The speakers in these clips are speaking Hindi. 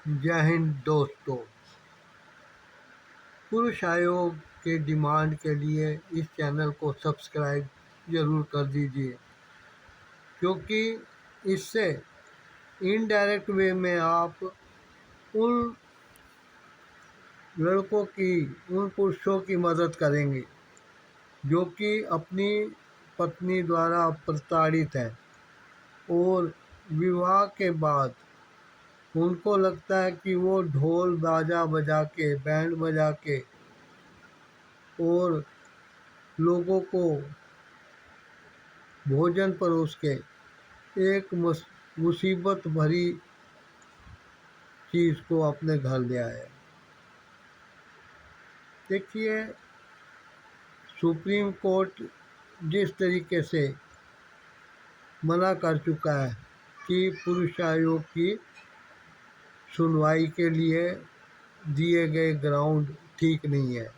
जय हिंद दोस्तों। पुरुष आयोग के डिमांड के लिए इस चैनल को सब्सक्राइब ज़रूर कर दीजिए, क्योंकि इससे इनडायरेक्ट वे में आप उन लड़कों की, उन पुरुषों की मदद करेंगे जो कि अपनी पत्नी द्वारा प्रताड़ित हैं और विवाह के बाद उनको लगता है कि वो ढोल बाजा बजा के, बैंड बजा के और लोगों को भोजन परोस के एक मुसीबत भरी चीज़ को अपने घर ले आए। देखिए, सुप्रीम कोर्ट जिस तरीके से मना कर चुका है कि पुरुष आयोग की सुनवाई के लिए दिए गए ग्राउंड ठीक नहीं है।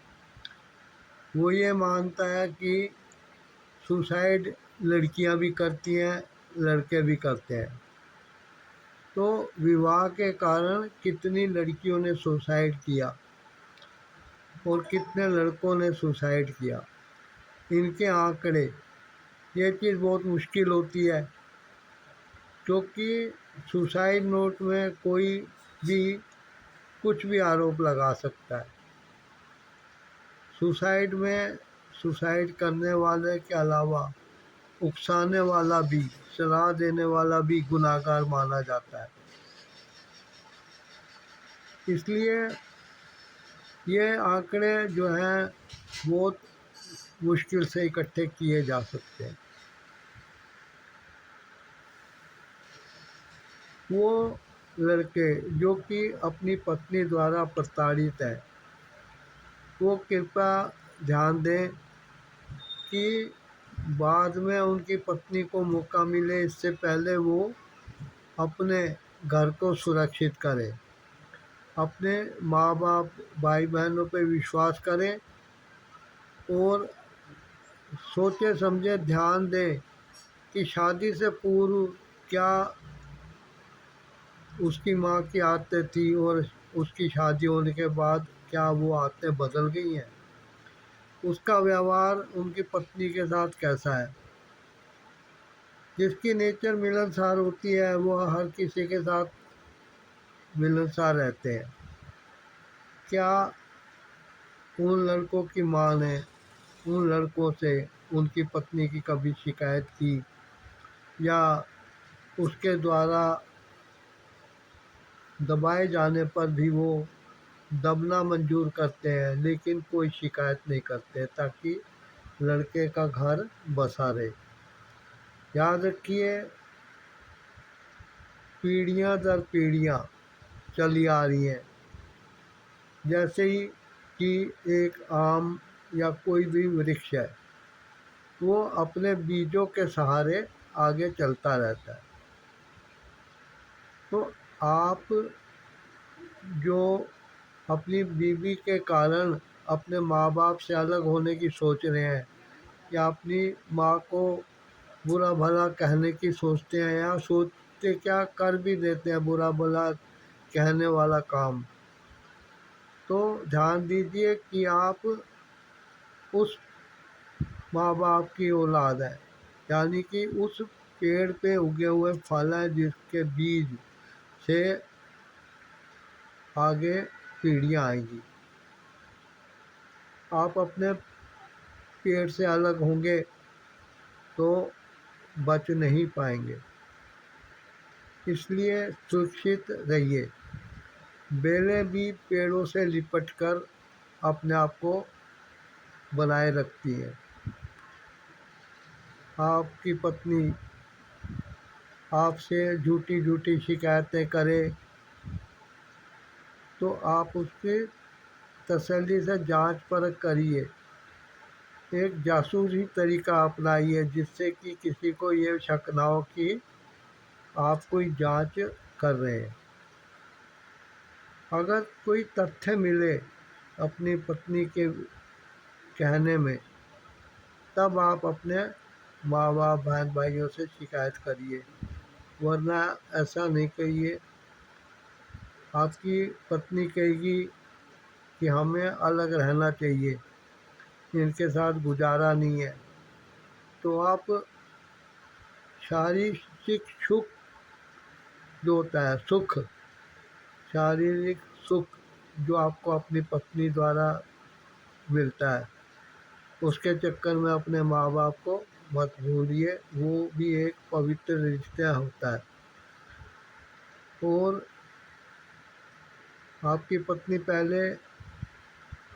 वो ये मानता है कि सुसाइड लड़कियां भी करती हैं, लड़के भी करते हैं। तो विवाह के कारण कितनी लड़कियों ने सुसाइड किया और कितने लड़कों ने सुसाइड किया, इनके आंकड़े, ये चीज़ बहुत मुश्किल होती है, क्योंकि सुसाइड नोट में कोई भी कुछ भी आरोप लगा सकता है। सुसाइड में सुसाइड करने वाले के अलावा उकसाने वाला भी, सलाह देने वाला भी गुनाहगार माना जाता है। इसलिए ये आंकड़े जो हैं बहुत मुश्किल से इकट्ठे किए जा सकते हैं। वो लड़के जो कि अपनी पत्नी द्वारा प्रताड़ित हैं, वो कृपया ध्यान दें कि बाद में उनकी पत्नी को मौका मिले, इससे पहले वो अपने घर को सुरक्षित करें, अपने माँ बाप भाई बहनों पे विश्वास करें और सोचे समझे ध्यान दें कि शादी से पूर्व क्या उसकी माँ की आदतें थी और उसकी शादी होने के बाद क्या वो आदतें बदल गई हैं, उसका व्यवहार उनकी पत्नी के साथ कैसा है। जिसकी नेचर मिलनसार होती है वो हर किसी के साथ मिलनसार रहते हैं। क्या उन लड़कों की माँ ने उन लड़कों से उनकी पत्नी की कभी शिकायत की, या उसके द्वारा दबाए जाने पर भी वो दबना मंजूर करते हैं लेकिन कोई शिकायत नहीं करते, ताकि लड़के का घर बसा रहे। याद रखिए, पीढ़ियां दर पीढ़ियां चली आ रही हैं। जैसे ही कि एक आम या कोई भी वृक्ष है, वो अपने बीजों के सहारे आगे चलता रहता है। तो आप जो अपनी बीवी के कारण अपने माँ बाप से अलग होने की सोच रहे हैं, या अपनी माँ को बुरा भला कहने की सोचते हैं, या सोचते क्या कर भी देते हैं बुरा भला कहने वाला काम, तो ध्यान दीजिए कि आप उस माँ बाप की औलाद है, यानी कि उस पेड़ पे उगे हुए फल हैं जिसके बीज से आगे पीढ़ियाँ आएंगी। आप अपने पेड़ से अलग होंगे तो बच नहीं पाएंगे। इसलिए सुरक्षित रहिए। बेलें भी पेड़ों से लिपट कर अपने आप को बनाए रखती हैं। आपकी पत्नी आपसे झूठी झूठी शिकायतें करे तो आप उसकी तसल्ली से जांच परख करिए, एक जासूसी तरीका अपनाइए, जिससे कि किसी को ये शक ना हो कि आप कोई जांच कर रहे हैं। अगर कोई तथ्य मिले अपनी पत्नी के कहने में, तब आप अपने माँ बाप बहन भाइयों से शिकायत करिए, वरना ऐसा नहीं करिए। आपकी पत्नी कहेगी कि हमें अलग रहना चाहिए, इनके साथ गुजारा नहीं है, तो आप शारीरिक सुख जो होता है, सुख, शारीरिक सुख जो आपको अपनी पत्नी द्वारा मिलता है, उसके चक्कर में अपने माँ बाप को मत भूलिए। वो भी एक पवित्र रिश्ता होता है। और आपकी पत्नी पहले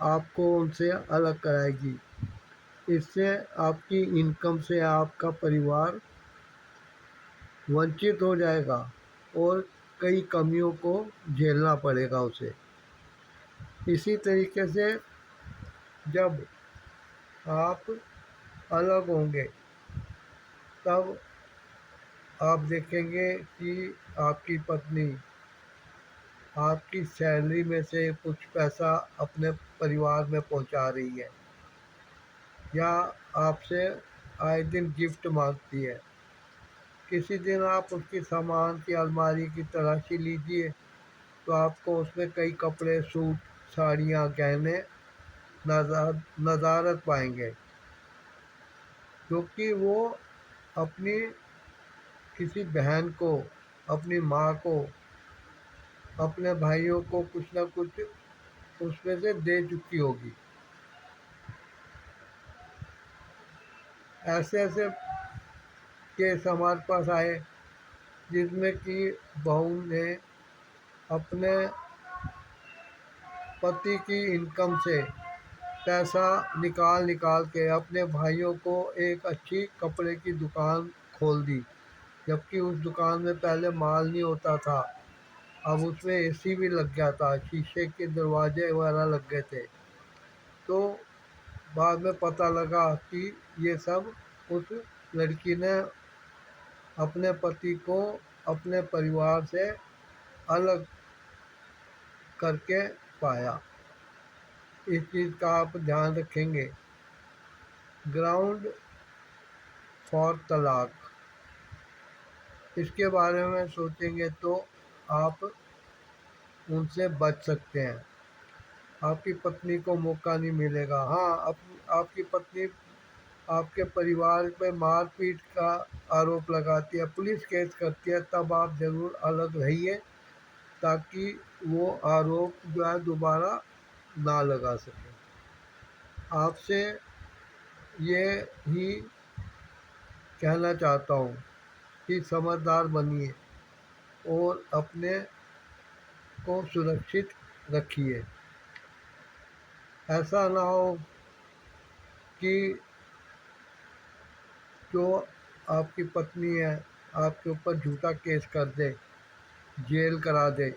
आपको उनसे अलग कराएगी, इससे आपकी इनकम से आपका परिवार वंचित हो जाएगा और कई कमियों को झेलना पड़ेगा उसे। इसी तरीके से जब आप अलग होंगे तब आप देखेंगे कि आपकी पत्नी आपकी सैलरी में से कुछ पैसा अपने परिवार में पहुंचा रही है, या आपसे आए दिन गिफ्ट मांगती है। किसी दिन आप उसकी सामान की अलमारी की तलाशी लीजिए तो आपको उसमें कई कपड़े, सूट, साड़ियाँ, गहने नज़ारत पाएंगे, क्योंकि वो अपनी किसी बहन को, अपनी माँ को, अपने भाइयों को कुछ ना कुछ उसमें से दे चुकी होगी। ऐसे ऐसे केस हमारे पास आए जिसमें कि बहू ने अपने पति की इनकम से पैसा निकाल निकाल के अपने भाइयों को एक अच्छी कपड़े की दुकान खोल दी, जबकि उस दुकान में पहले माल नहीं होता था। अब उसमें एसी भी लग गया था, शीशे के दरवाजे वगैरह लग गए थे। तो बाद में पता लगा कि ये सब उस लड़की ने अपने पति को अपने परिवार से अलग करके पाया। इस चीज़ का आप ध्यान रखेंगे। ग्राउंड फॉर तलाक, इसके बारे में सोचेंगे तो आप उनसे बच सकते हैं। आपकी पत्नी को मौका नहीं मिलेगा। हाँ, आपकी पत्नी आपके परिवार पे मारपीट का आरोप लगाती है, पुलिस केस करती है, तब आप ज़रूर अलग रहिए ताकि वो आरोप जो है दोबारा ना लगा सके। आपसे ये ही कहना चाहता हूँ कि समझदार बनिए और अपने को सुरक्षित रखिए। ऐसा ना हो कि जो आपकी पत्नी है आपके ऊपर झूठा केस कर दे, जेल करा दे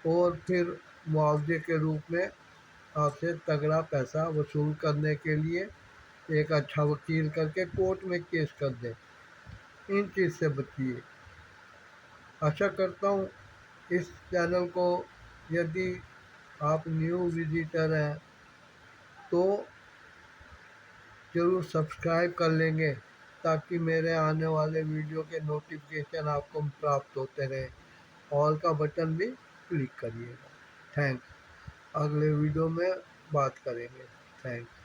और फिर मुआवजे के रूप में आपसे तगड़ा पैसा वसूल करने के लिए एक अच्छा वकील करके कोर्ट में केस कर दे। इन चीज़ से बचिए। आशा करता हूँ इस चैनल को यदि आप न्यू विजिटर हैं तो ज़रूर सब्सक्राइब कर लेंगे ताकि मेरे आने वाले वीडियो के नोटिफिकेशन आपको प्राप्त होते रहें। ऑल का बटन भी क्लिक करिएगा। थैंक्स। अगले वीडियो में बात करेंगे। थैंक्स।